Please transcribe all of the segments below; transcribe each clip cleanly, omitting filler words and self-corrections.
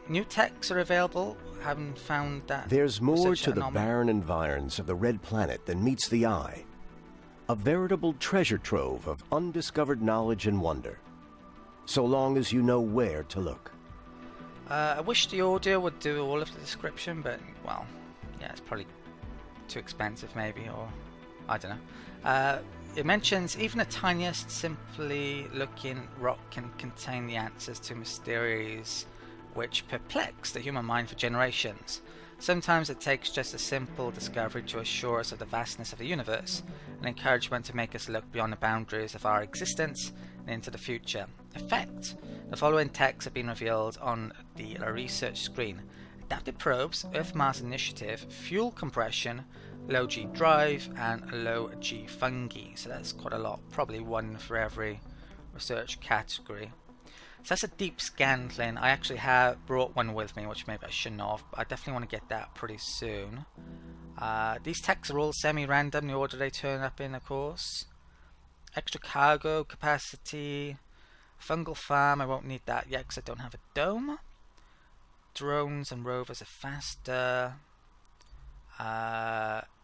new techs are available. Haven't found that. There's more research to the anomaly. barren environs of the Red Planet than meets the eye. A veritable treasure trove of undiscovered knowledge and wonder. So long as you know where to look. I wish the audio would do all of the description, but, well, yeah, it's probably too expensive maybe, or I don't know. It mentions even the tiniest, simply looking rock can contain the answers to mysteries which perplex the human mind for generations. Sometimes it takes just a simple discovery to assure us of the vastness of the universe, an encouragement to make us look beyond the boundaries of our existence and into the future. Effect: the following texts have been revealed on the research screen. Adapted probes, Earth-Mars Initiative, fuel compression, low G drive, and low G fungi. So that's quite a lot, probably one for every research category. So that's a deep scan thing. I actually have brought one with me, which maybe I shouldn't have, but I definitely want to get that pretty soon. These techs are all semi-random, the order they turn up in, of course. Extra cargo capacity, fungal farm, I won't need that yet because I don't have a dome. Drones and rovers are faster.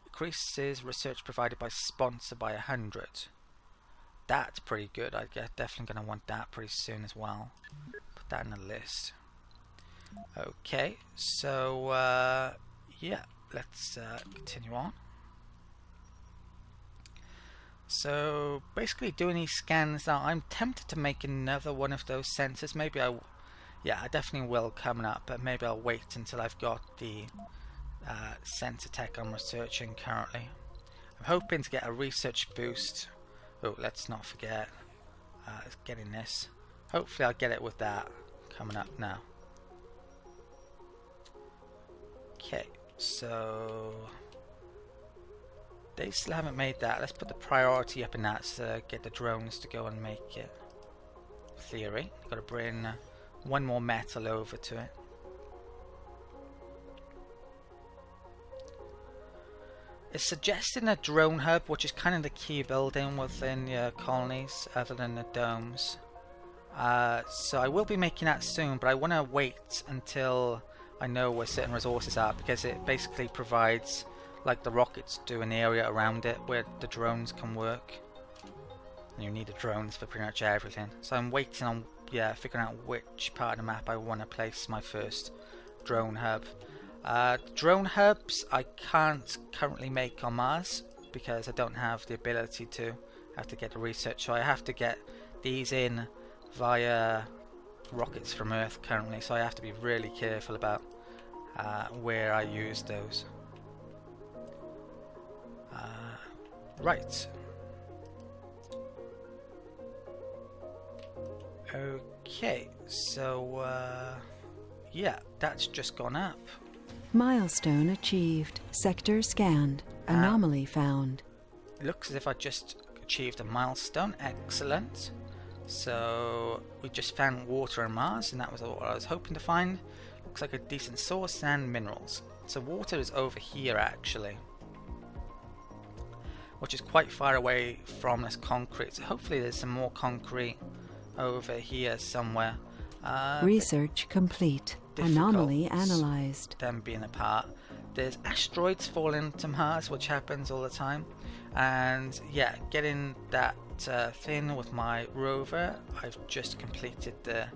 Increases research provided by sponsor by 100. That's pretty good. I'm definitely going to want that pretty soon as well. Put that in the list. Okay, so yeah, let's continue on. So basically doing these scans now, I'm tempted to make another one of those sensors. Maybe I definitely will coming up, but maybe I'll wait until I've got the sensor tech I'm researching currently. I'm hoping to get a research boost. Oh, let's not forget getting this. Hopefully I'll get it with that coming up now. Okay, so they still haven't made that. Let's put the priority up in that to get the drones to go and make it. Theory. Got to bring one more metal over to it. It's suggesting a drone hub, which is kind of the key building within your colonies, other than the domes. So I will be making that soon, but I want to wait until I know where certain resources are, because it basically provides, like the rockets do, an area around it where the drones can work. You need the drones for pretty much everything. So I'm waiting on, figuring out which part of the map I want to place my first drone hub. Drone hubs I can't currently make on Mars because I don't have the ability to. I have to get the research, so I have to get these in via rockets from Earth currently, so I have to be really careful about where I use those. Right. Okay, so yeah, that's just gone up. Milestone achieved. Sector scanned. Anomaly found. It looks as if I just achieved a milestone. Excellent. So we just found water on Mars, and that was what I was hoping to find. Looks like a decent source and minerals. So water is over here actually, which is quite far away from this concrete. So hopefully there's some more concrete over here somewhere. Research complete. Anomaly analyzed. Them being apart. There's asteroids falling to Mars, which happens all the time. And yeah, getting that thing with my rover. I've just completed the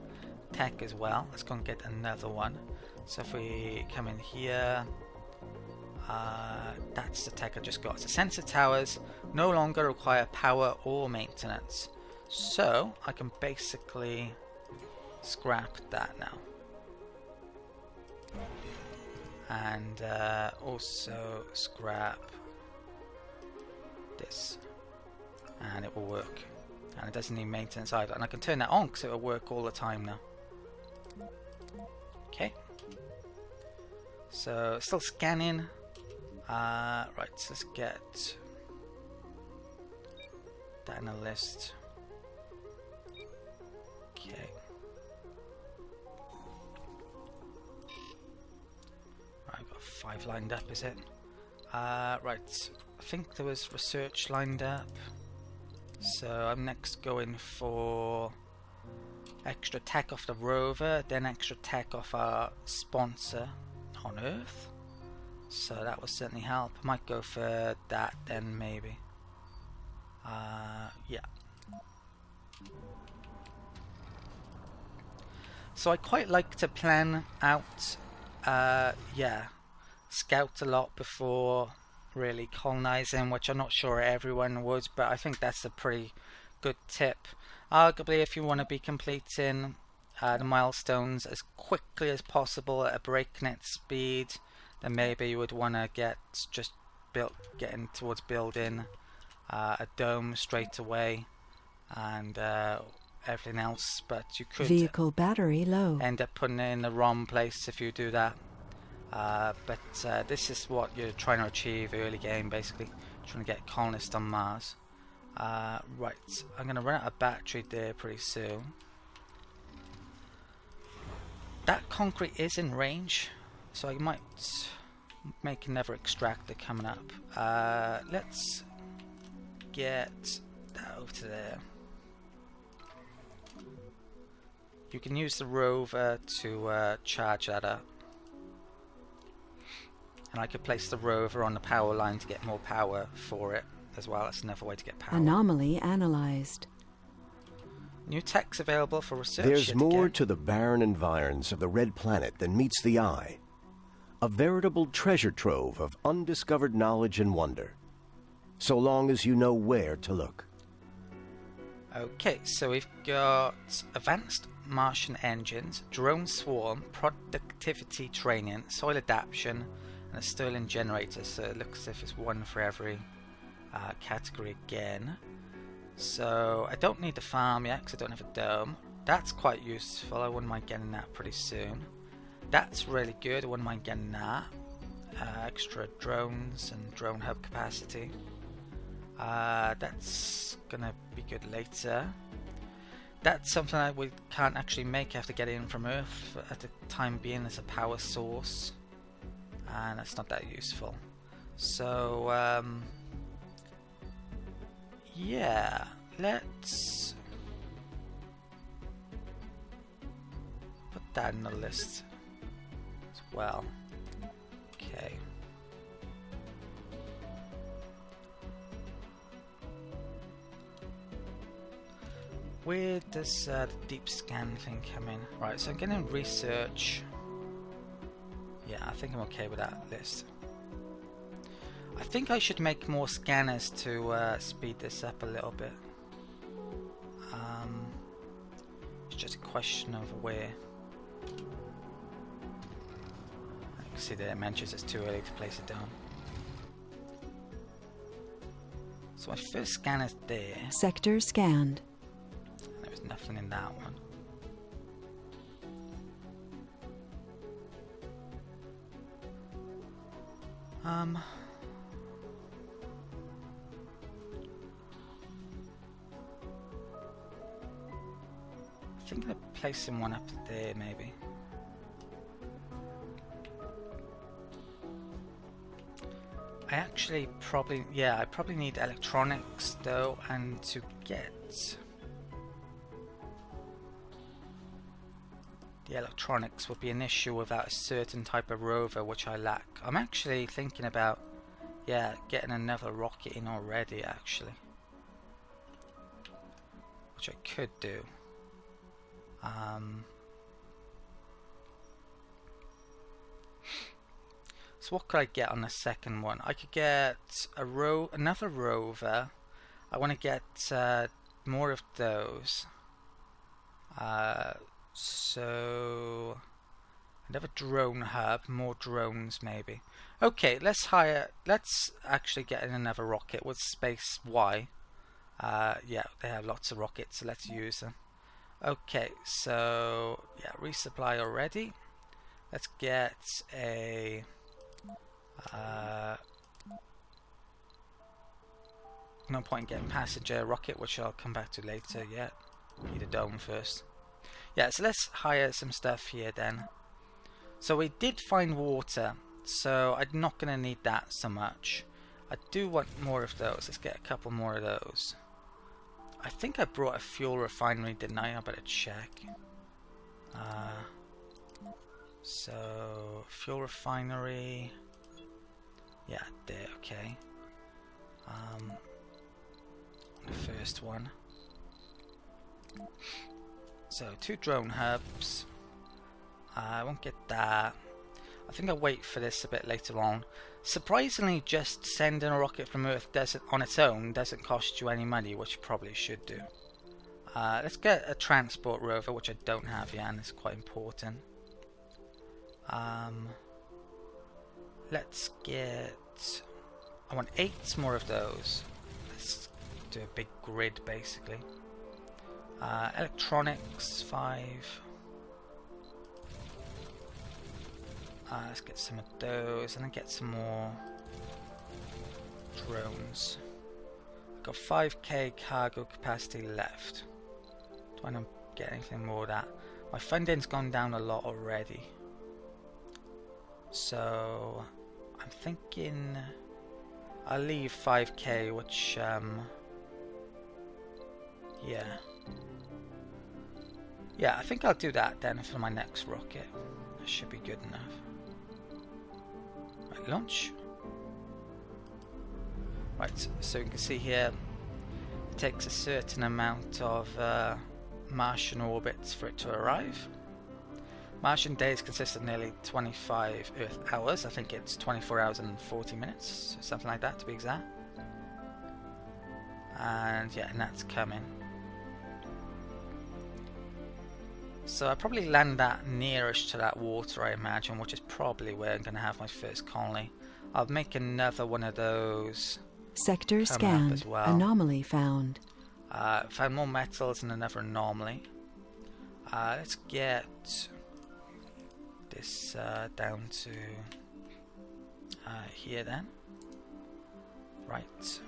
tech as well. Let's go and get another one. So if we come in here, that's the tech I just got. So sensor towers no longer require power or maintenance. So I can basically scrap that now. And also scrap this, and it will work, and it doesn't need maintenance either, and I can turn that on because it will work all the time now. Okay, so still scanning. Right, so let's get that in the list. Okay. I've got 5 lined up, is it? Right, I think there was research lined up. So I'm next going for extra tech off the rover, then extra tech off our sponsor on Earth. So that will certainly help. I might go for that then, maybe. Yeah. So I quite like to plan out, yeah, scout a lot before really colonizing, which I'm not sure everyone would, but I think that's a pretty good tip. Arguably, if you want to be completing the milestones as quickly as possible at a breakneck speed, then maybe you would want to getting towards building a dome straight away and everything else, but you could vehicle battery low. End up putting it in the wrong place if you do that. But this is what you're trying to achieve early game, basically trying to get colonists on Mars. Right, I'm going to run out of battery there pretty soon. That concrete is in range, so I might make another extractor coming up. Let's get that over to there. You can use the rover to charge that up. And I could place the rover on the power line to get more power for it as well. That's another way to get power. Anomaly analyzed. New tech's available for research. There's more to the barren environs of the red planet than meets the eye. A veritable treasure trove of undiscovered knowledge and wonder, so long as you know where to look. Okay, so we've got advanced Martian engines, drone swarm, productivity training, soil adaptation, and a Stirling generator. So it looks as if it's one for every category again. So I don't need the farm yet because I don't have a dome. That's quite useful. I wouldn't mind getting that pretty soon. That's really good. I wouldn't mind getting that. Extra drones and drone hub capacity. That's gonna be good later. That's something that we can't actually make. You have to get in from Earth at the time being as a power source, and that's not that useful. So yeah, let's put that in the list as well. Okay. Where does the deep scan thing come in? Right, so I'm getting research. Yeah, I think I'm okay with that list. I think I should make more scanners to speed this up a little bit. It's just a question of where. I can see that it mentions it's too early to place it down. So my first scanner's there. Sector scanned. There's nothing in that one. I think I'm gonna place one up there, maybe. I actually probably, yeah, I probably need electronics though, and to get the electronics would be an issue without a certain type of rover which I lack. I'm actually thinking about, yeah, getting another rocket in already actually, which I could do. So what could I get on the second one? I could get another rover. I want to get more of those. So another drone hub, more drones maybe. Okay, let's actually get in another rocket with SpaceY. Yeah, they have lots of rockets, so let's use them. Okay, so yeah, resupply already. Let's get a no point in getting passenger rocket, which I'll come back to later yet. Need a dome first. Yeah, so let's hire some stuff here then. So we did find water, so I'm not going to need that so much. I do want more of those. Let's get a couple more of those. I think I brought a fuel refinery, didn't I? I better check. So, fuel refinery. Yeah, there, okay. The first one. So, 2 drone hubs. I won't get that. I think I'll wait for this a bit later on. Surprisingly, just sending a rocket from Earth on its own doesn't cost you any money, which you probably should do. Let's get a transport rover, which I don't have yet, and it's quite important. Let's get... I want 8 more of those. Let's do a big grid, basically. Electronics, 5. Let's get some of those and then get some more drones. Got 5k cargo capacity left. Do I not get anything more of that? My funding's gone down a lot already. So I'm thinking I'll leave 5k, which yeah, I think I'll do that then for my next rocket. That should be good enough. Right, launch. Right, so you can see here it takes a certain amount of Martian orbits for it to arrive. Martian days consist of nearly 25 Earth hours. I think it's 24 hours and 40 minutes, something like that to be exact. And yeah, and that's coming. So I'll probably land that nearest to that water, I imagine, which is probably where I'm going to have my first colony. I'll make another one of those. Sector scanned. As well. Anomaly found. Found more metals and another anomaly. Let's get this down to here then. Right.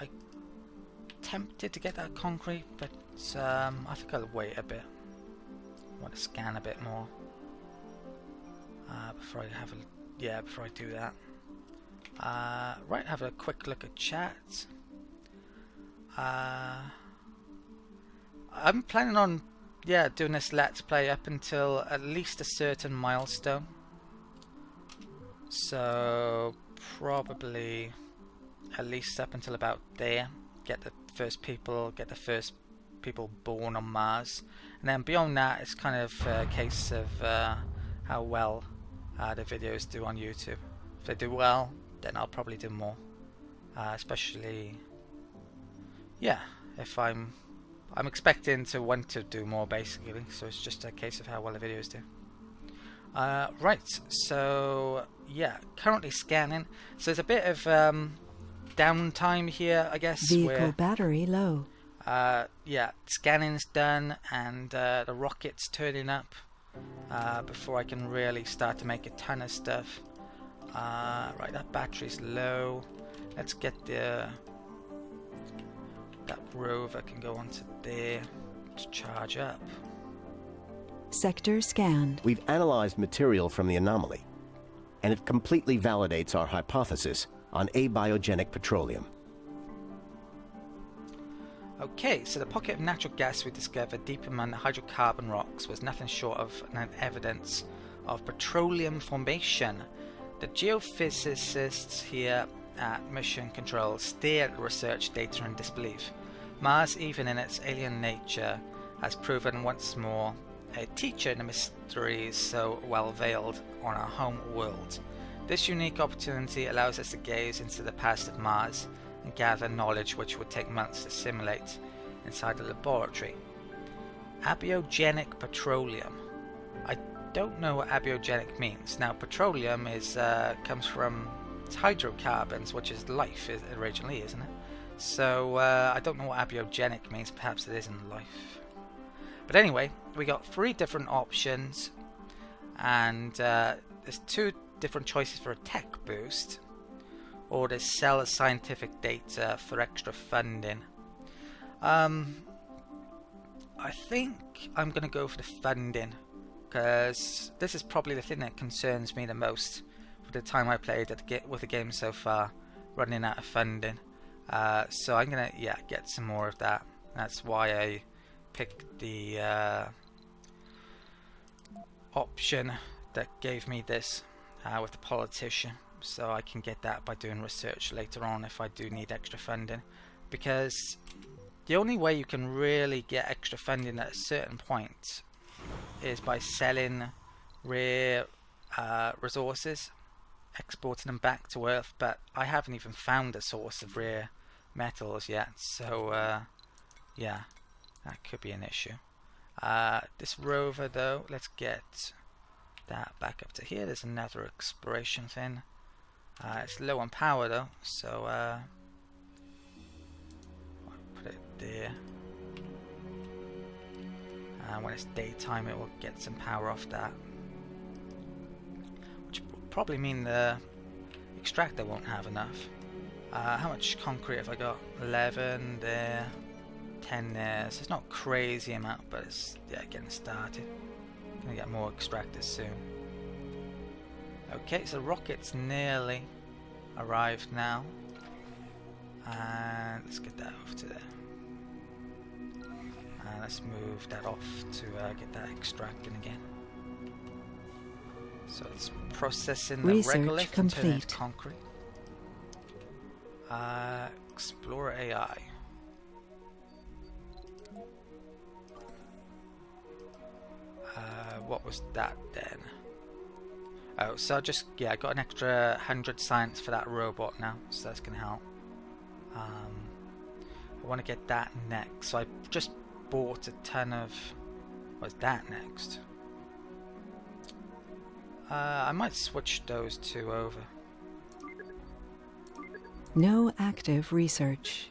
I tempted to get that concrete, but I think I'll wait a bit. I want to scan a bit more before I have a before I do that. Right, have a quick look at chat. I'm planning on doing this let's play up until at least a certain milestone. So probably at least up until about there. Get the first people born on Mars, and then beyond that it's kind of a case of how well the videos do on YouTube. If they do well, then I'll probably do more, especially if I'm expecting to want to do more, basically, so it's just a case of how well the videos do. Right, so yeah, currently scanning, so there's a bit of downtime here, I guess. Vehicle battery low. Yeah, scanning's done and the rocket's turning up before I can really start to make a ton of stuff. Right, that battery's low. Let's get that rover can go onto there to charge up. Sector scanned. We've analyzed material from the anomaly, and it completely validates our hypothesis on abiogenic petroleum. Okay, so the pocket of natural gas we discovered deep among the hydrocarbon rocks was nothing short of an evidence of petroleum formation. The geophysicists here at Mission Control stare at the research data in disbelief. Mars, even in its alien nature, has proven once more a teacher in the mysteries so well veiled on our home world. This unique opportunity allows us to gaze into the past of Mars and gather knowledge which would take months to simulate inside a laboratory. Abiogenic petroleum. I don't know what abiogenic means. Now, petroleum is comes from hydrocarbons, which is life originally, isn't it? So I don't know what abiogenic means. Perhaps it isn't life. But anyway, we got 3 different options, and there's 2 different choices for a tech boost, or to sell scientific data for extra funding. I think I'm going to go for the funding, because this is probably the thing that concerns me the most for the time I played with the game so far, running out of funding. So I'm gonna get some more of that. That's why I picked the option that gave me this with the politician, so I can get that by doing research later on if I do need extra funding, because the only way you can really get extra funding at a certain point is by selling rare resources, exporting them back to Earth, but I haven't even found a source of rare metals yet, so yeah, that could be an issue. This rover though, let's get that back up to here. There's another exploration thing. It's low on power though, so I'll put it there. When it's daytime it will get some power off that, which will probably mean the extractor won't have enough. How much concrete have I got? 11 there, 10 there, so it's not a crazy amount, but it's getting started. Gonna get more extractors soon. Okay, so rocket's nearly arrived now, and let's get that over to there. And let's move that off to get that extracting again. So it's processing the regolith and turning it into concrete. Explorer AI. What was that then? Oh, so I got an extra 100 science for that robot now, so that's gonna help. I want to get that next, so I just bought a ton of. What's that next? I might switch those two over. No active research.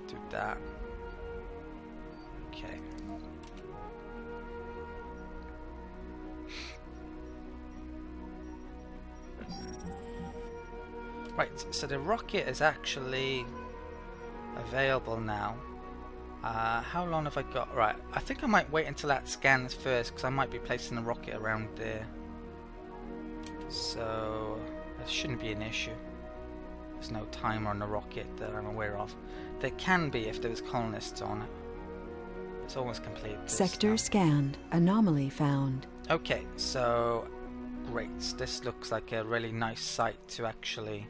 Do that. Okay. Right, so the rocket is actually available now. How long have I got? Right, I think I might wait until that scans first, because I might be placing the rocket around there. So that shouldn't be an issue. There's no timer on the rocket that I'm aware of. There can be if there's colonists on it. It's almost complete. Sector scanned. Anomaly found. Okay, so great. This looks like a really nice site to actually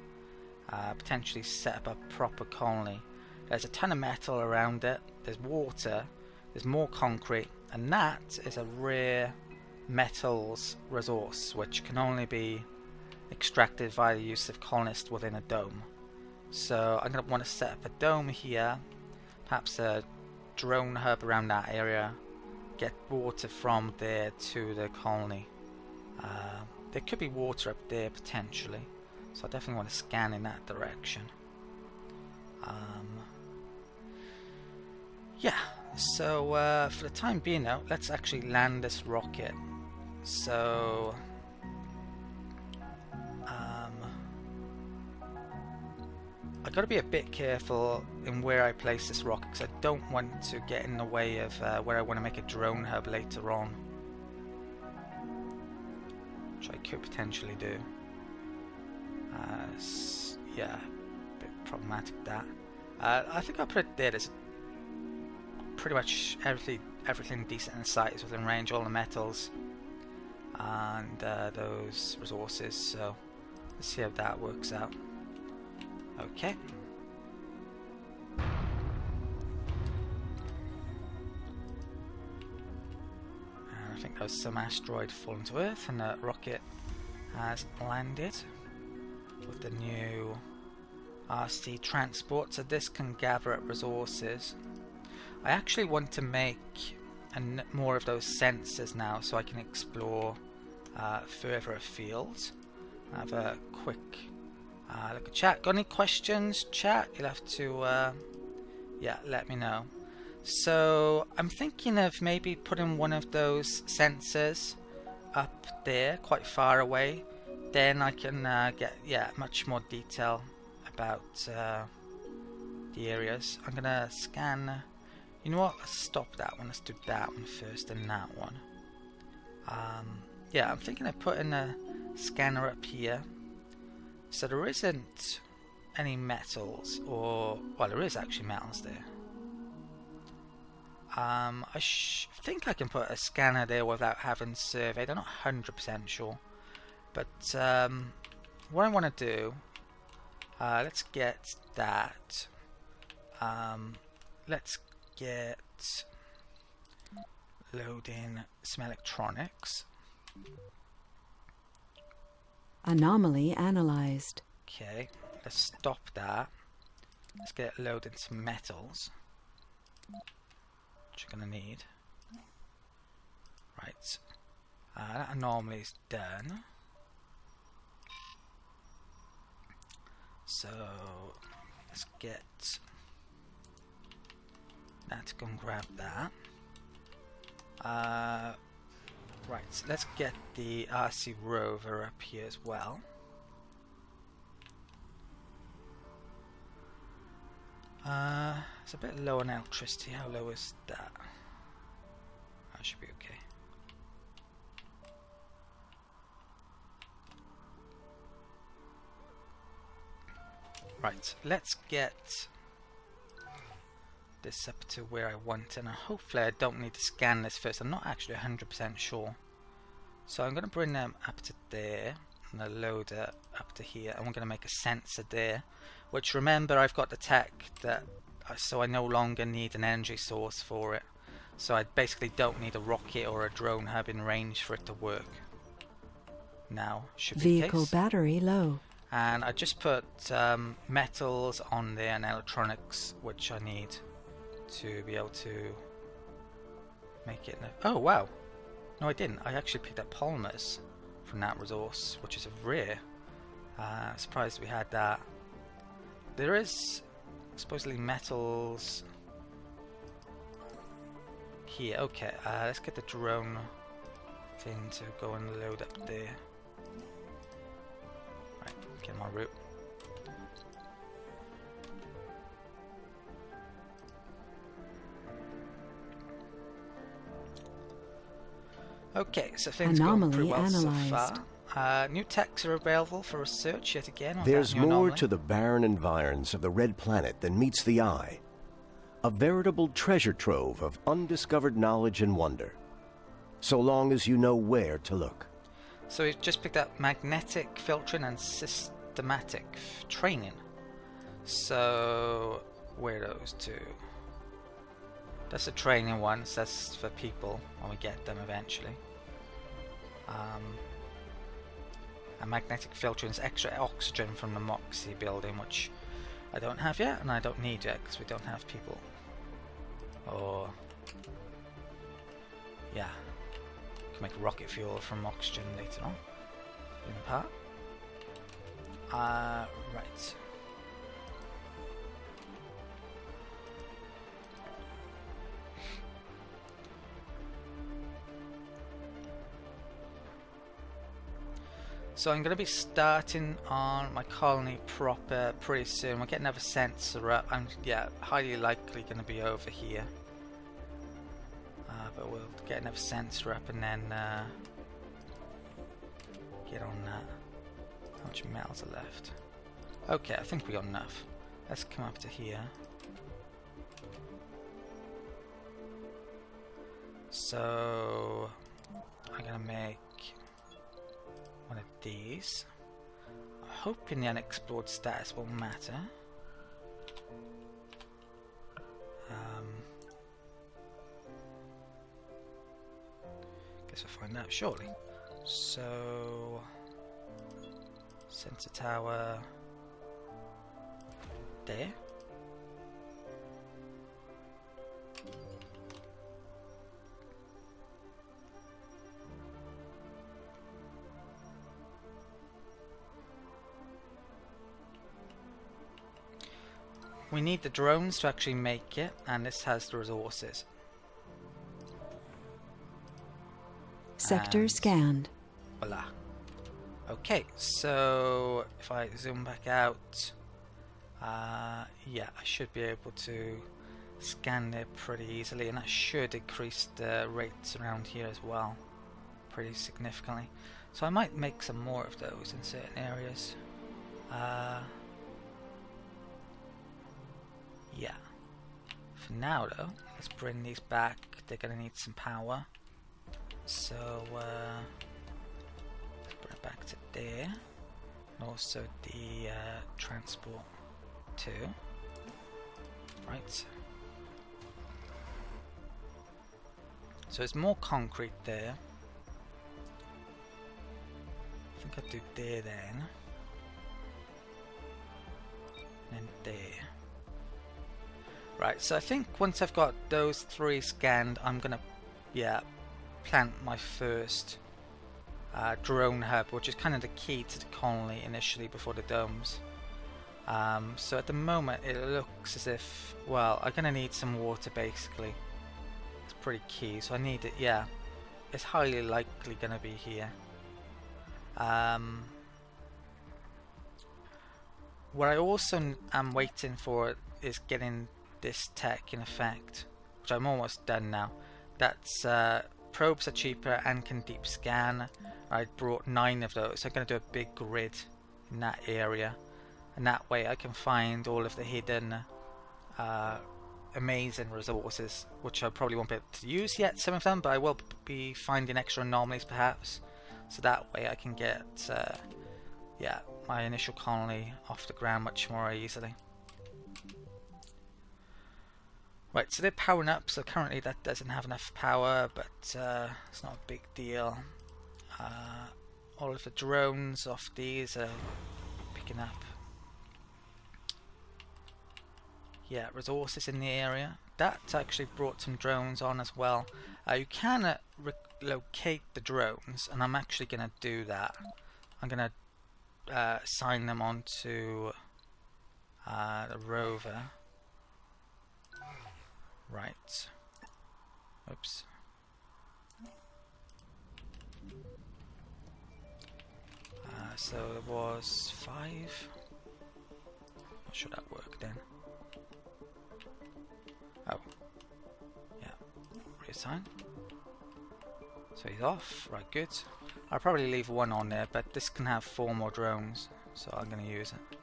potentially set up a proper colony. There's a ton of metal around it. There's water. There's more concrete, and that is a rare metals resource which can only be extracted via the use of colonists within a dome. So I'm going to want to set up a dome here, perhaps a drone hub around that area, get water from there to the colony. There could be water up there potentially, so I definitely want to scan in that direction. Yeah, so for the time being though, let's actually land this rocket. So I got to be a bit careful in where I place this rocket, because I don't want to get in the way of where I want to make a drone hub later on, which I could potentially do. Yeah, a bit problematic that. I think I'll put it there. There's pretty much everything decent in the site is within range, all the metals and those resources, so let's see how that works out. Okay. And I think there was some asteroid falling to Earth, and the rocket has landed with the new RC transport, so this can gather up resources. I actually want to make more of those sensors now, so I can explore further afield. I have a quick look at chat. Got any questions, chat? You'll have to yeah, let me know. So I'm thinking of maybe putting one of those sensors up there, quite far away. Then I can get much more detail about the areas. I'm gonna scan. You know what? Let's stop that one. Let's do that one first, and that one. Yeah, I'm thinking of putting a scanner up here. So there isn't any metals, or well, there is actually metals there. I think I can put a scanner there without having surveyed. I'm not 100% sure, but what I want to do, let's get that. Let's get loading some electronics. Anomaly analyzed. Okay, let's stop that. Let's get loading some metals, which you're going to need. Right, that anomaly is done. So let's get that to go and grab that. Right, so let's get the RC rover up here as well. It's a bit low on electricity. How low is that? That should be okay. Right, let's get this up to where I want, and hopefully I don't need to scan this first. I'm not actually 100% sure. So I'm going to bring them up to there, and the loader up to here, and we're going to make a sensor there, which, remember, I've got the tech that, so I no longer need an energy source for it. So I basically don't need a rocket or a drone hub in range for it to work. Now, should be the Vehicle case. battery low. And I just put metals on there and electronics, which I need to be able to make it. Oh wow, no I didn't. I actually picked up polymers from that resource, which is a rare. Surprised we had that. There is supposedly metals here. Okay, let's get the drone thing to go and load up there. Right, get my route. Okay, so things are going pretty well so far. New techs are available for research yet again. There's more to the barren environs of the red planet than meets the eye. A veritable treasure trove of undiscovered knowledge and wonder, so long as you know where to look. So we've just picked up magnetic filtering and systematic training. So where are those two? That's the training ones, that's for people when we get them eventually. And magnetic filtering is extra oxygen from the Moxie building, which I don't have yet, and I don't need yet because we don't have people. Or yeah, can make rocket fuel from oxygen later on in part. Right. So I'm going to be starting on my colony proper pretty soon. We'll get another sensor up. I'm highly likely going to be over here. But we'll get another sensor up and then get on that. How much metals are left? Okay, I think we got enough. Let's come up to here. So I'm going to make one of these. I'm hoping the unexplored status won't matter. Guess we'll find out shortly. So, sensor tower there. We need the drones to actually make it, and this has the resources. Sector And scanned. voila. Okay, so if I zoom back out, yeah, I should be able to scan it pretty easily, and that should increase the rates around here as well pretty significantly. So I might make some more of those in certain areas. For now though, let's bring these back. They're going to need some power. So let's bring it back to there. And also the transport too. Right. So it's more concrete there. I think I'll do there then. And there. Right, so I think once I've got those 3 scanned, I'm gonna, plant my first drone hub, which is kind of the key to the colony initially before the domes. So at the moment it looks as if, well, I'm gonna need some water basically. It's pretty key, so I need it, it's highly likely gonna be here. What I also am waiting for is getting this tech in effect, which I'm almost done now. That's probes are cheaper and can deep scan. I brought 9 of those, so I'm going to do a big grid in that area, and that way I can find all of the hidden amazing resources, which I probably won't be able to use yet, some of them, but I will be finding extra anomalies perhaps, so that way I can get my initial colony off the ground much more easily. Right, so they're powering up, so currently that doesn't have enough power, but it's not a big deal. All of the drones off these are picking up resources in the area. That actually brought some drones on as well. You can locate the drones, and I'm actually going to do that. I'm going to assign them onto the rover. Right. Oops. So it was 5. How should that work then? Oh. Yeah. Reassign. So he's off. Right, good. I'll probably leave 1 on there, but this can have 4 more drones, so I'm going to use it.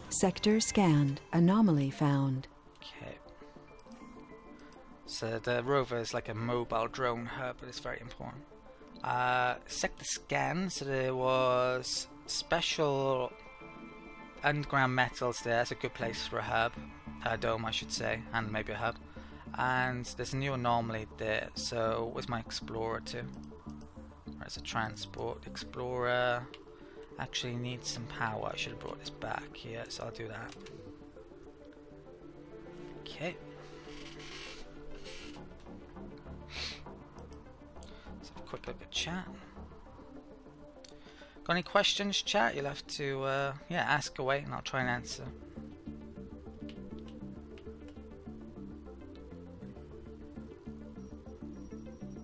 Sector scanned. Anomaly found. Okay. So the rover is like a mobile drone hub, but it's very important. Sector scan. So there was special underground metals there. That's a good place for a hub. A dome, I should say, and maybe a hub. And there's a new anomaly there. So where's my explorer too? There's a transport explorer. Actually needs some power. I should have brought this back here, so I'll do that. Okay. Let's have a quick look at chat. Got any questions, chat? You'll have to ask away and I'll try and answer.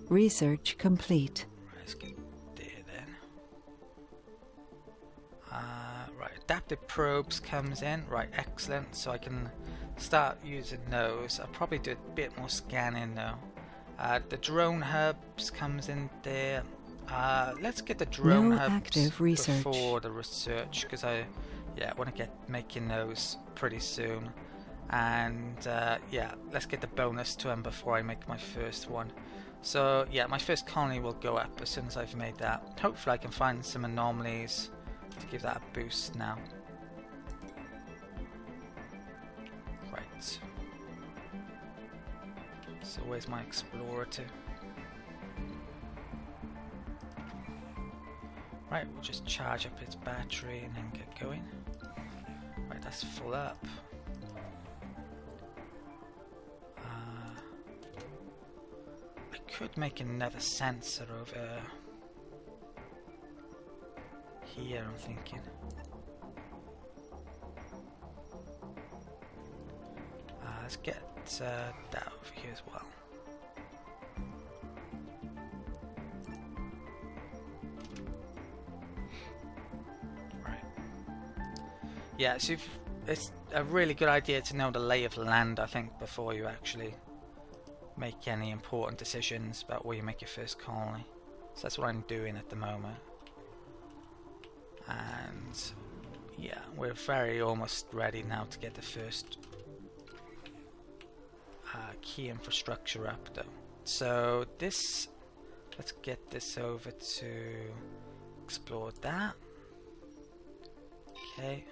Research complete. Let's get there then. Right, adaptive probes comes in. Right, excellent. So I can start using those. I'll probably do a bit more scanning though. The drone hubs comes in there. Let's get the drone hubs active research before the research, because I want to get making those pretty soon. And let's get the bonus to them before I make my first one. So yeah, my first colony will go up as soon as I've made that. Hopefully I can find some anomalies to give that a boost now. Right. So where's my explorer to? Right, we'll just charge up its battery and then get going. Right, that's full up. I could make another sensor over here, I'm thinking. Let's get that over here as well. Right. Yeah, so it's a really good idea to know the lay of the land, I think, before you actually make any important decisions about where you make your first colony. So that's what I'm doing at the moment. And yeah, we're very almost ready now to get the first key infrastructure up though. So this, let's get this over to explore that. Okay.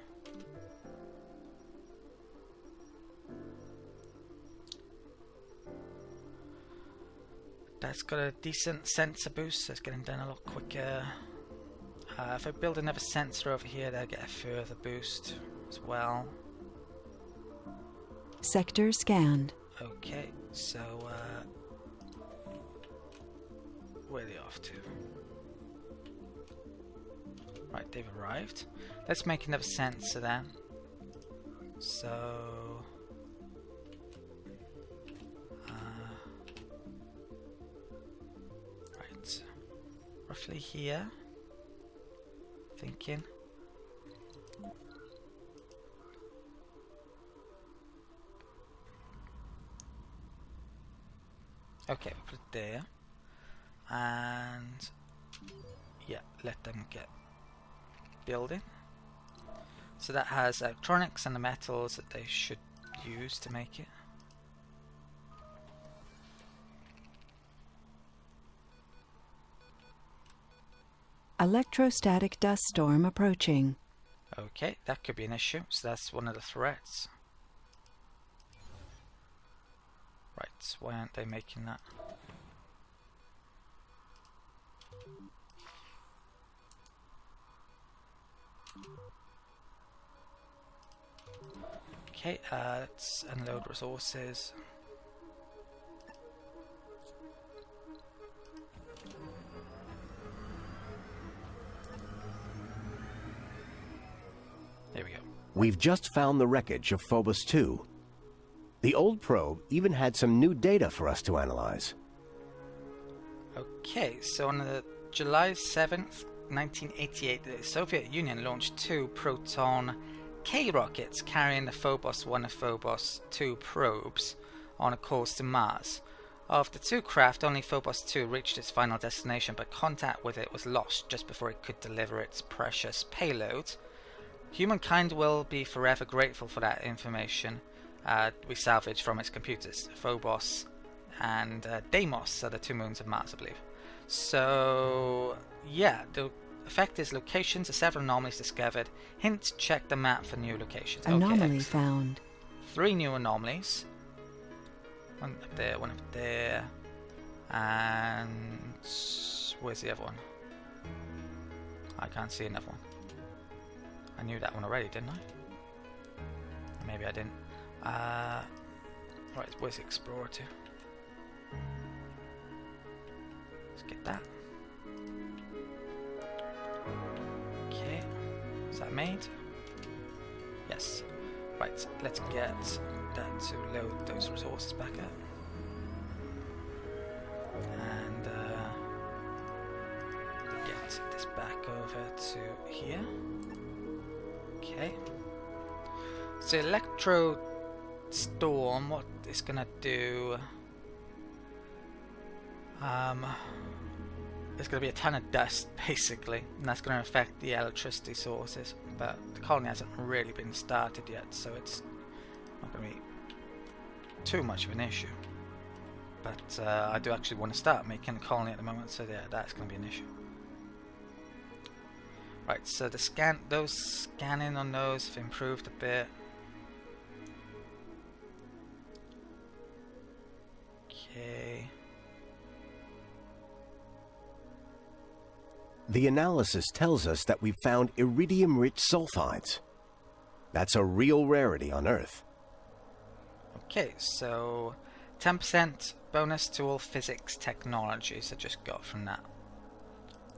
That's got a decent sensor boost, so it's getting done a lot quicker. If I build another sensor over here, they'll get a further boost as well. Sector scanned. Okay, so where are they off to? Right, they've arrived. Let's make another sensor then. So right, roughly here. Thinking. Okay, we'll put it there. And yeah, let them get building. So that has electronics and the metals that they should use to make it. Electrostatic dust storm approaching. Okay, that could be an issue. So that's one of the threats. Right, why aren't they making that? Okay, let's unload resources. There we go. We've just found the wreckage of Phobos 2. The old probe even had some new data for us to analyze. Okay, so on the July 7th, 1988, the Soviet Union launched 2 Proton K rockets carrying the Phobos 1 and Phobos 2 probes on a course to Mars. Of the 2 craft, only Phobos 2 reached its final destination, but contact with it was lost just before it could deliver its precious payload. Humankind will be forever grateful for that information we salvaged from its computers. Phobos and Deimos are the 2 moons of Mars, I believe. So yeah, the effect is locations of several anomalies discovered. Hint, check the map for new locations. Anomaly Okay, found. 3 new anomalies. One up there, one up there. And where's the other one? I can't see another one. I knew that one already, didn't I? Maybe I didn't. Right, where's the Explorer to? Let's get that. Okay, is that made? Yes. Right, let's get that to load those resources back up. And get this back over to here. Okay. So electro storm, what it's gonna do? There's gonna be a ton of dust basically, and that's gonna affect the electricity sources. But the colony hasn't really been started yet, so it's not gonna be too much of an issue. But I do actually want to start making a colony at the moment, so yeah, that's gonna be an issue. Right, so the scanning on those have improved a bit. Okay. The analysis tells us that we've found iridium-rich sulfides. That's a real rarity on Earth. Okay, so 10% bonus to all physics technologies I just got from that.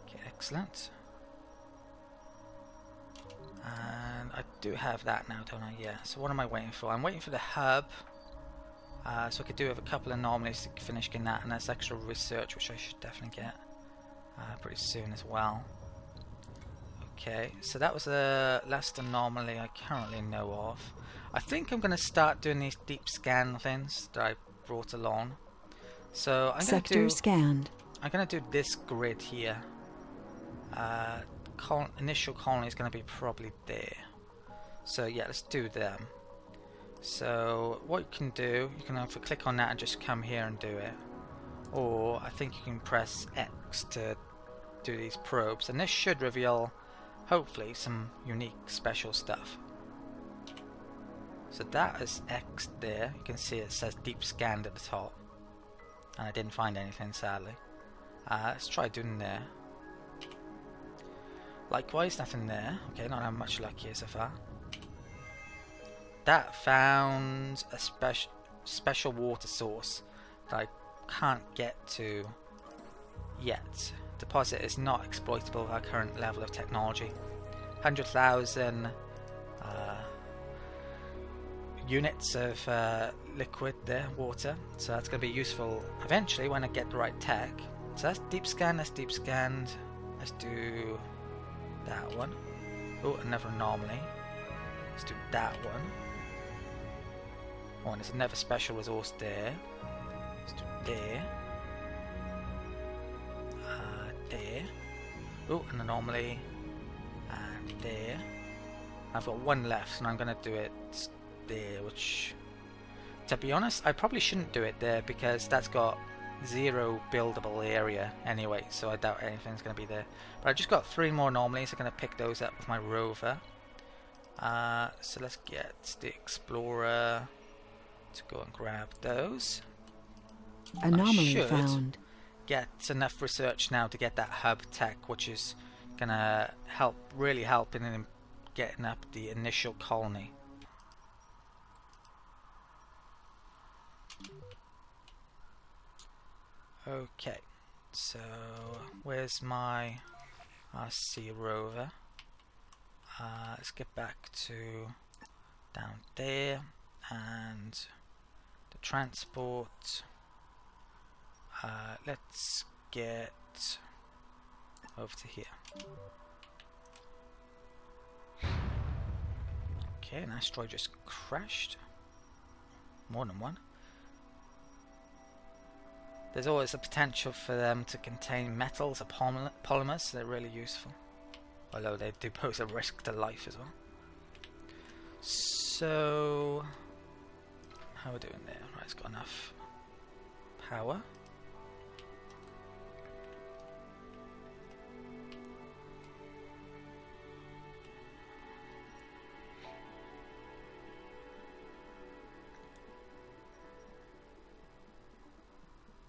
Okay, excellent. And I do have that now, don't I? Yeah, so what am I waiting for? I'm waiting for the hub. So I could do have a couple of anomalies to finish getting that, and there's extra research which I should definitely get pretty soon as well. Okay, so that was the last anomaly I currently know of. I think I'm going to start doing these deep scan things that I brought along. So I'm Sector scanned. going to do this grid here. Initial colony is going to be probably there. So yeah, let's do them. So what you can do, you can either click on that and just come here and do it, or I think you can press X to do these probes, and this should reveal hopefully some unique special stuff. So that is X there. You can see it says deep scanned at the top, and I didn't find anything sadly. Let's try doing there. Likewise, nothing there. Okay, not having much luck here so far. That found a special water source that I can't get to yet. Deposit is not exploitable with our current level of technology. 100,000 units of liquid there, water. So that's going to be useful eventually when I get the right tech. So that's deep scan, that's deep scanned. Let's do that one. Oh, another anomaly. Let's do that one. Oh, and there's another special resource there. Let's do there. There. Oh, an anomaly. And there. I've got one left, and I'm going to do it there, which, to be honest, I probably shouldn't do it there because that's got 0 buildable area anyway, so I doubt anything's going to be there. But I've just got 3 more anomalies. I'm going to pick those up with my rover. So let's get the Explorer to go and grab those. Anomaly found. Get enough research now to get that hub tech, which is going to really help in getting up the initial colony. Okay, so where's my RC rover? Let's get back to down there, and the transport. Let's get over to here. Okay, an asteroid just crashed. More than one. There's always a potential for them to contain metals or polymers, so they're really useful. Although they do pose a risk to life as well. So, how are we doing there? Right, it's got enough power.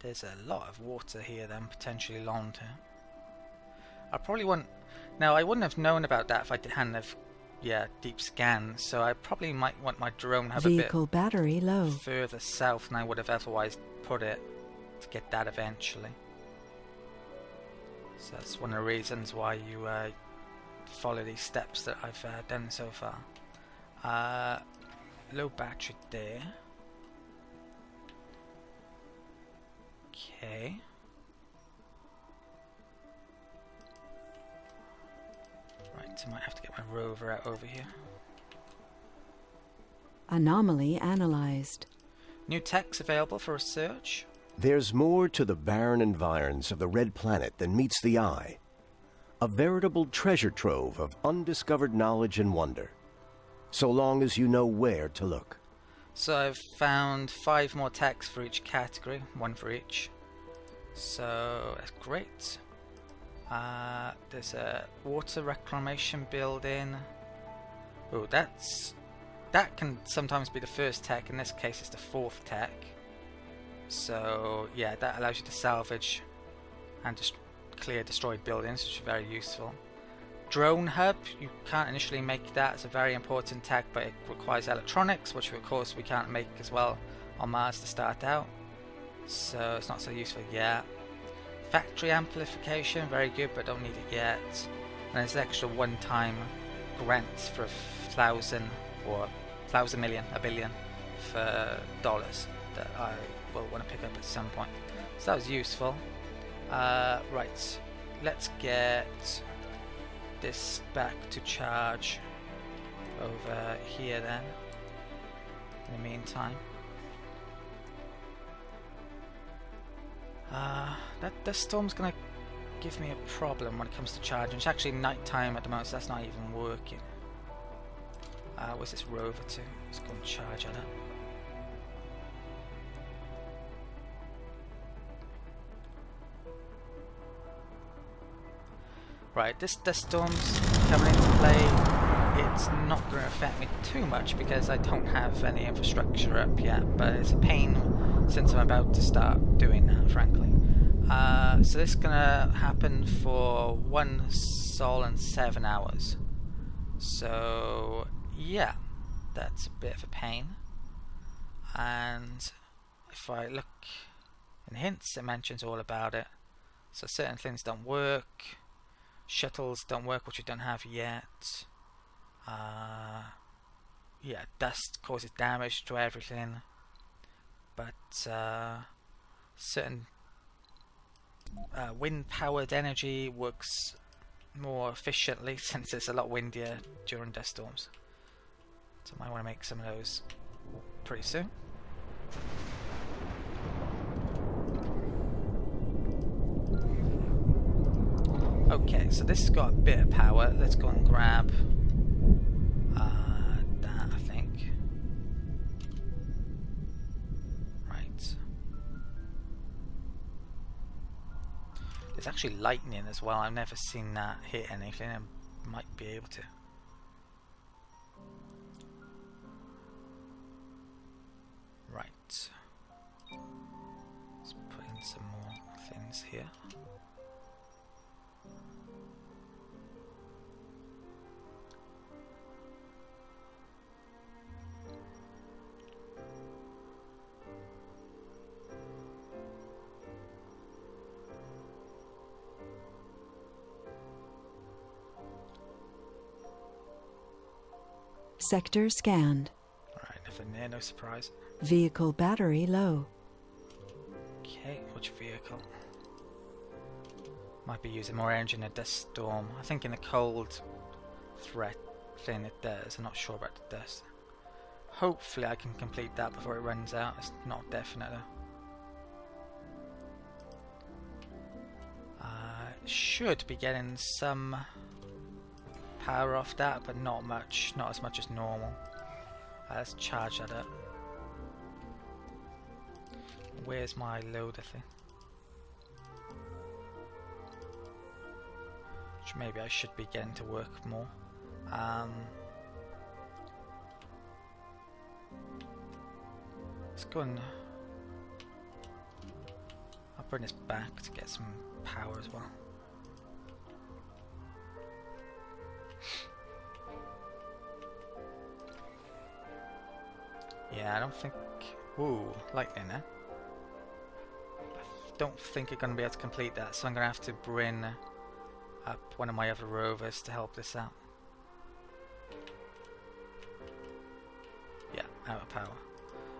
There's a lot of water here then, potentially long term. I probably wouldn't... Now, I wouldn't have known about that if I hadn't have, deep scan, so I probably might want my drone to have Vehicle a bit battery low. further south than I would have otherwise put it to get that eventually. So that's one of the reasons why you follow these steps that I've done so far. Low battery there. Okay. Right, I might have to get my rover out over here. Anomaly analyzed. New techs available for research. There's more to the barren environs of the red planet than meets the eye. A veritable treasure trove of undiscovered knowledge and wonder, so long as you know where to look. So I've found 5 more techs for each category, 1 for each. So that's great. There's a water reclamation building. Oh, that can sometimes be the first tech. In this case, it's the 4th tech. So yeah, that allows you to salvage and just clear destroyed buildings, which is very useful. Drone hub, you can't initially make that. It's a very important tech, but it requires electronics, which of course we can't make as well on Mars to start out, so it's not so useful yet. Factory amplification, very good, but don't need it yet. And there's extra one-time grants for 1,000 or 1,000 million, a billion for dollars that I will want to pick up at some point. So that was useful. Right, let's get this back to charge over here then, in the meantime. That dust storm's gonna give me a problem when it comes to charging. It's actually night time at the moment, so that's not even working. Where's this rover to? Let's go and charge at it. Right, this dust storm's coming into play. It's not going to affect me too much because I don't have any infrastructure up yet, but it's a pain since I'm about to start doing that, frankly. So this is going to happen for 1 sol and 7 hours. So yeah, that's a bit of a pain. And if I look in hints, it mentions all about it. So certain things don't work. Shuttles don't work, which we don't have yet. Yeah, dust causes damage to everything, but certain wind-powered energy works more efficiently since it's a lot windier during dust storms. So I might want to make some of those pretty soon. Okay, so this has got a bit of power. Let's go and grab that, I think. Right. There's actually lightning as well. I've never seen that hit anything. I might be able to. Right. Let's put in some more things here. Sector scanned. Alright, nothing there, no surprise. Vehicle battery low. Okay, which vehicle? Might be using more energy in a dust storm. I think in the cold threat thing it does. I'm not sure about the dust. Hopefully I can complete that before it runs out. It's not definite though. Should be getting some power off that, but not much, not as much as normal. Let's charge that up. Where's my loader thing? Which maybe I should be getting to work more. Let's go and I'll bring this back to get some power as well. Yeah, I don't think... Ooh, lightning there. I don't think I'm going to be able to complete that, so I'm going to have to bring up one of my other rovers to help this out. Yeah, out of power.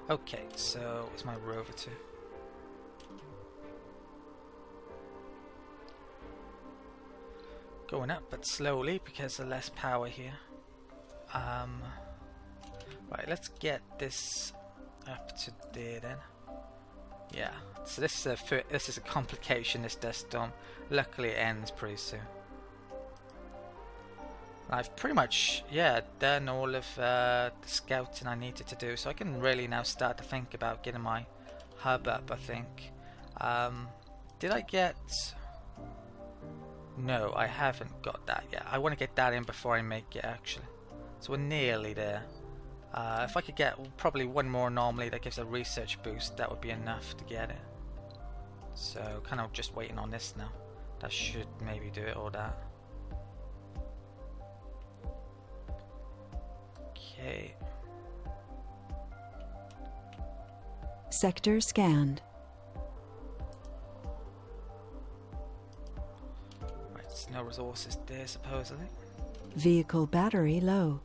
Okay, so where's my rover to? Going up, but slowly because there's less power here. Right, let's get this up to there then. Yeah, so this is a complication, this dust storm. Luckily it ends pretty soon. I've pretty much, yeah, done all of the scouting I needed to do, so I can really now start to think about getting my hub up, I think. Did I get... No, I haven't got that yet. I want to get that in before I make it, actually. So we're nearly there. If I could get probably one more anomaly that gives a research boost, that would be enough to get it. So kind of just waiting on this now. That should maybe do it, or that. Okay. Sector scanned. Right, there's no resources there supposedly. Vehicle battery low.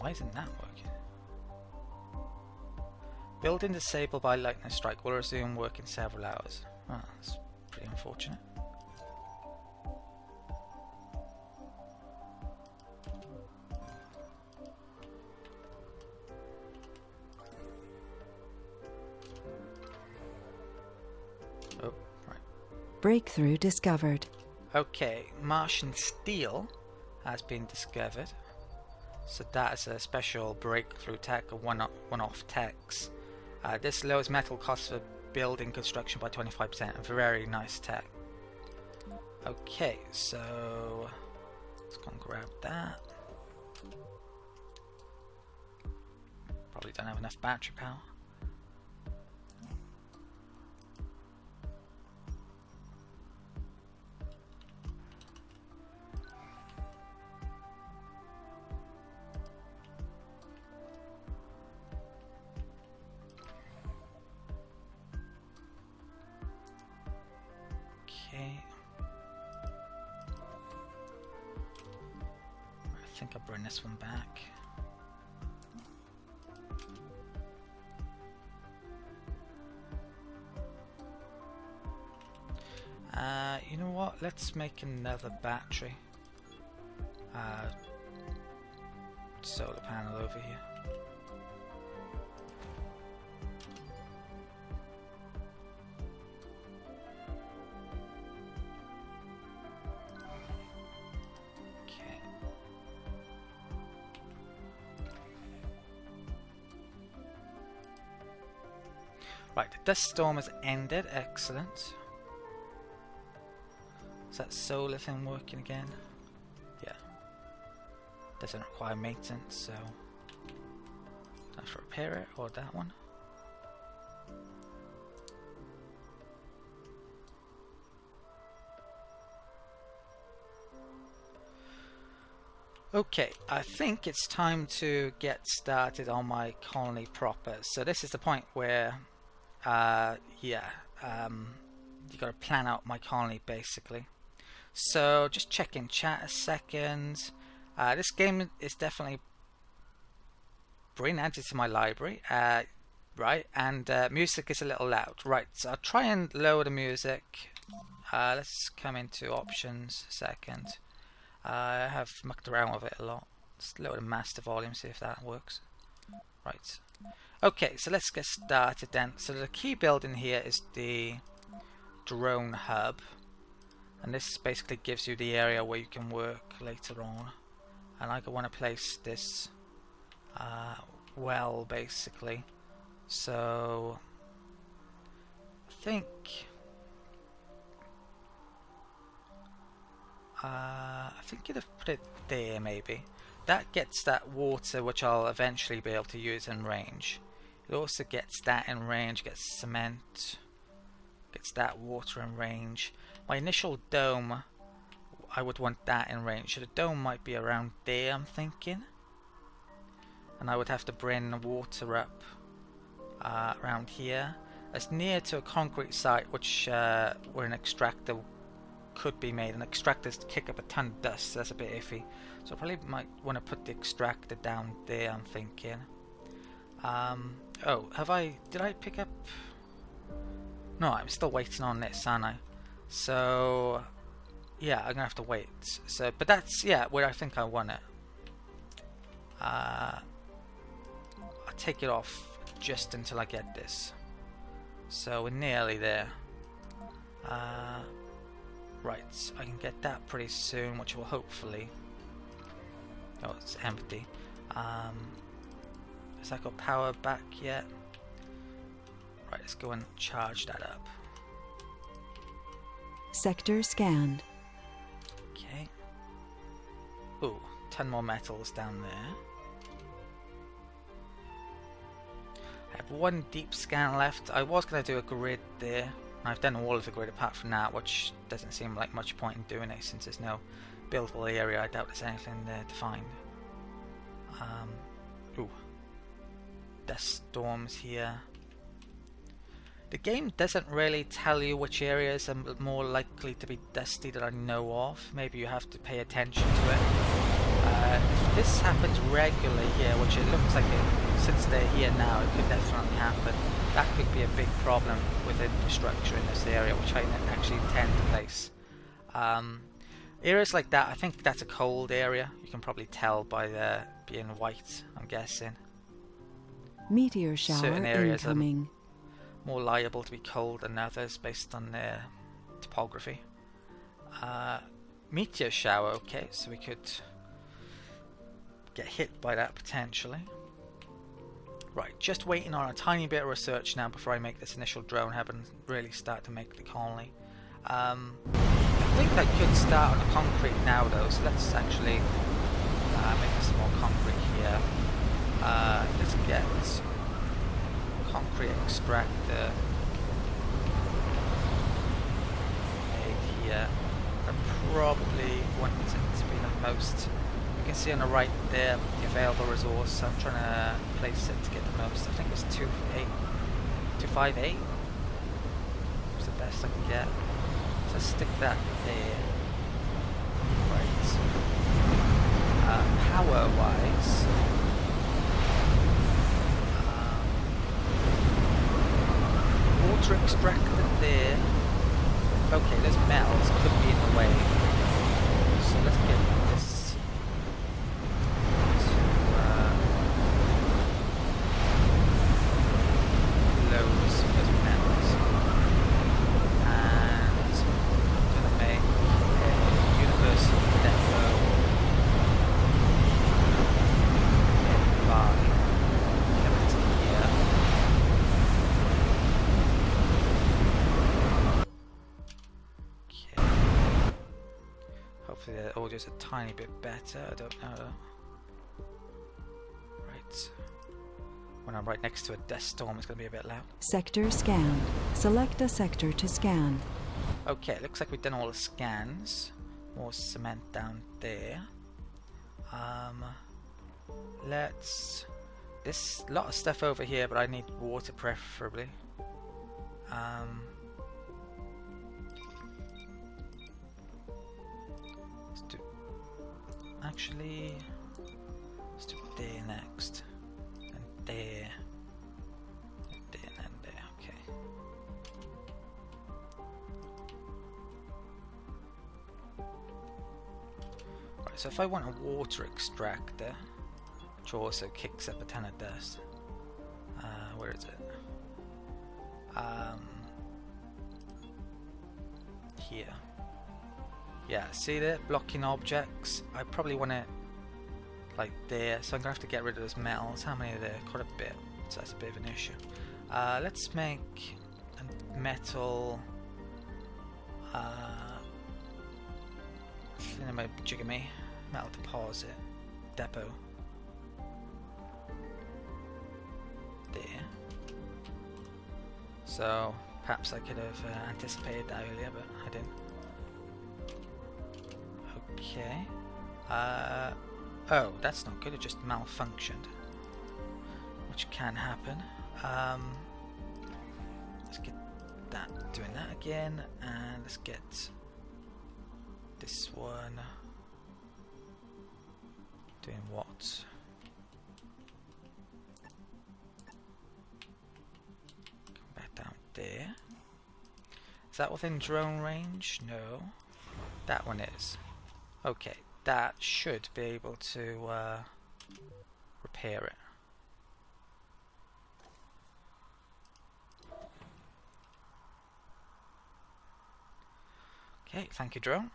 Why isn't that working? Building disabled by lightning strike will resume work in several hours. Oh, that's pretty unfortunate. Breakthrough discovered. Okay, Martian steel has been discovered. So that is a special breakthrough tech, a one-off tax. This lowers metal costs for building construction by 25%. A very nice tech. Okay, so let's go and grab that. Probably don't have enough battery power. Okay. I think I'll bring this one back. You know what? Let's make another battery. Solar panel over here. Okay. Right, the dust storm has ended. Excellent. Is that solar thing working again? Yeah. Doesn't require maintenance, so don't have to repair it, or that one. Okay, I think it's time to get started on my colony proper. So this is the point where, you got to plan out my colony basically. So just check in chat a second. This game is definitely been added to my library, right? And music is a little loud, right? So I'll try and lower the music. Let's come into options a second. I have mucked around with it a lot. Just lower the master volume, see if that works. Right. Okay, so let's get started then. So the key building here is the drone hub. And this basically gives you the area where you can work later on. And I want to place this well, basically. So I think you'd have put it there maybe. That gets that water which I'll eventually be able to use in range. It also gets that in range, gets cement, gets that water in range. My initial dome, I would want that in range. So the dome might be around there, I'm thinking. And I would have to bring water up around here. As near to a concrete site which where an extractor could be made. An extractor's to kick up a ton of dust, so that's a bit iffy. So I probably might want to put the extractor down there, I'm thinking. Oh, did I pick up? No, I'm still waiting on this, aren't I? So yeah, I'm gonna have to wait. So, but that's where I think I want it. I'll take it off just until I get this. So we're nearly there. Right, I can get that pretty soon, which will hopefully. Oh, it's empty. Has that got power back yet? Right, let's go and charge that up. Sector scanned. Okay. Ooh, 10 more metals down there. I have one deep scan left. I was going to do a grid there. I've done all of the grid apart from that, which doesn't seem like much point in doing it since there's no buildable area. I doubt there's anything there to find. Ooh. Dust storms here. The game doesn't really tell you which areas are more likely to be dusty that I know of. Maybe you have to pay attention to it. If this happens regularly here, which it looks like it, since they're here now, it could definitely happen. That could be a big problem with infrastructure in this area, which I actually intend to place. Areas like that, I think that's a cold area. You can probably tell by the being white, I'm guessing. Meteor shower Certain areas incoming. are more liable to be cold than others based on their topography. Meteor shower, okay, so we could get hit by that potentially. Right, just waiting on a tiny bit of research now before I make this initial drone heaven and really start to make the colony. I think I could start on the concrete now though, so let's actually make some more concrete here. Let's get concrete extractor made here. I probably want it to be the most. You can see on the right there the available resource. So I'm trying to place it to get the most. I think it's 258. It's the best I can get. So stick that there. Right. Power wise. Water extractor there. Okay, there's metals, could be in the way. So let's get this to loads of those metals. And I'm going to make a universal depot nearby. Come into here. Hopefully the audio's a tiny bit better, I don't know. Right. When I'm right next to a death storm, it's going to be a bit loud. Sector scanned. Select a sector to scan. Okay, it looks like we've done all the scans. More cement down there. There's a lot of stuff over here, but I need water preferably. Actually, let's do there next, and there, and there, and there. Okay. Right. So if I want a water extractor, which also kicks up a ton of dust, where is it? Here. Yeah, see there? Blocking objects. I probably want it like there, so I'm gonna have to get rid of those metals. How many are there? Quite a bit, so that's a bit of an issue. Let's make a metal jigamy metal deposit depot. There. So perhaps I could have anticipated that earlier, but I didn't. Okay. Oh, that's not good. It just malfunctioned, which can happen. Let's get that doing that again, and let's get this one doing what? Come back down there. Is that within drone range? No. That one is. Okay, that should be able to repair it. Okay, thank you, drone.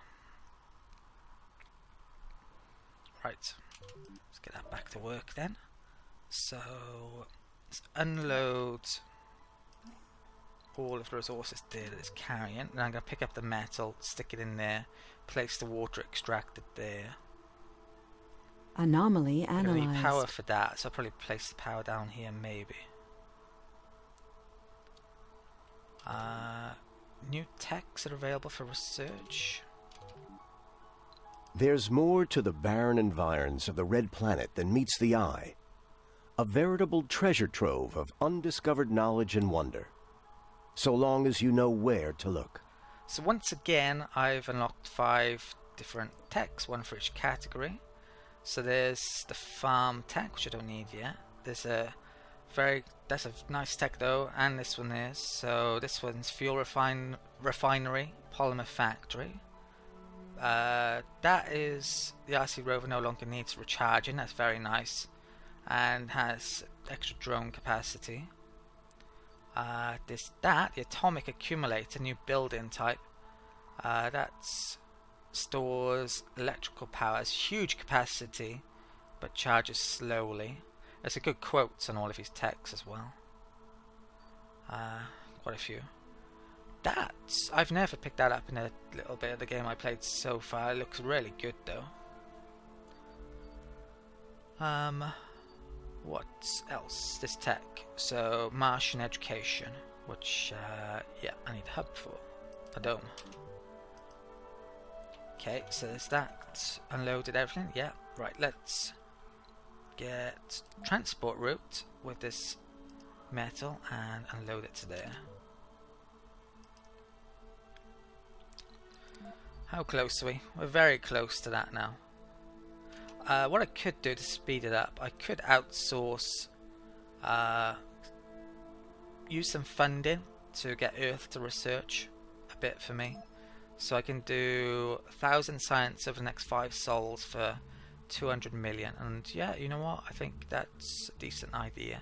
Right, let's get that back to work then. So, let's unload all of the resources there that it's carrying. And I'm going to pick up the metal, stick it in there, place the water extracted there. Anomaly I need analyzed. power for that, so I'll probably place the power down here maybe. New techs are available for research. There's more to the barren environs of the red planet than meets the eye. A veritable treasure trove of undiscovered knowledge and wonder. So long as you know where to look. So once again, I've unlocked 5 different techs, one for each category. So there's the farm tech, which I don't need yet. There's that's a nice tech though, and this one is. So this one's fuel refinery, polymer factory. That is the RC rover no longer needs recharging. That's very nice, and has extra drone capacity. The atomic accumulator, new building type. That stores electrical power, has huge capacity, but charges slowly. There's a good quotes on all of his techs as well. Quite a few. I've never picked that up in a little bit of the game I played so far. It looks really good though. What else? This tech. So Martian education, which yeah, I need a hub for a dome. Okay, so there's that. Unloaded everything. Yeah, right. Let's get transport route with this metal and unload it to there. How close are we? We're very close to that now. What I could do to speed it up, I could outsource, use some funding to get Earth to research a bit for me. So I can do 1,000 science over the next 5 sols for 200 million. And yeah, you know what? I think that's a decent idea.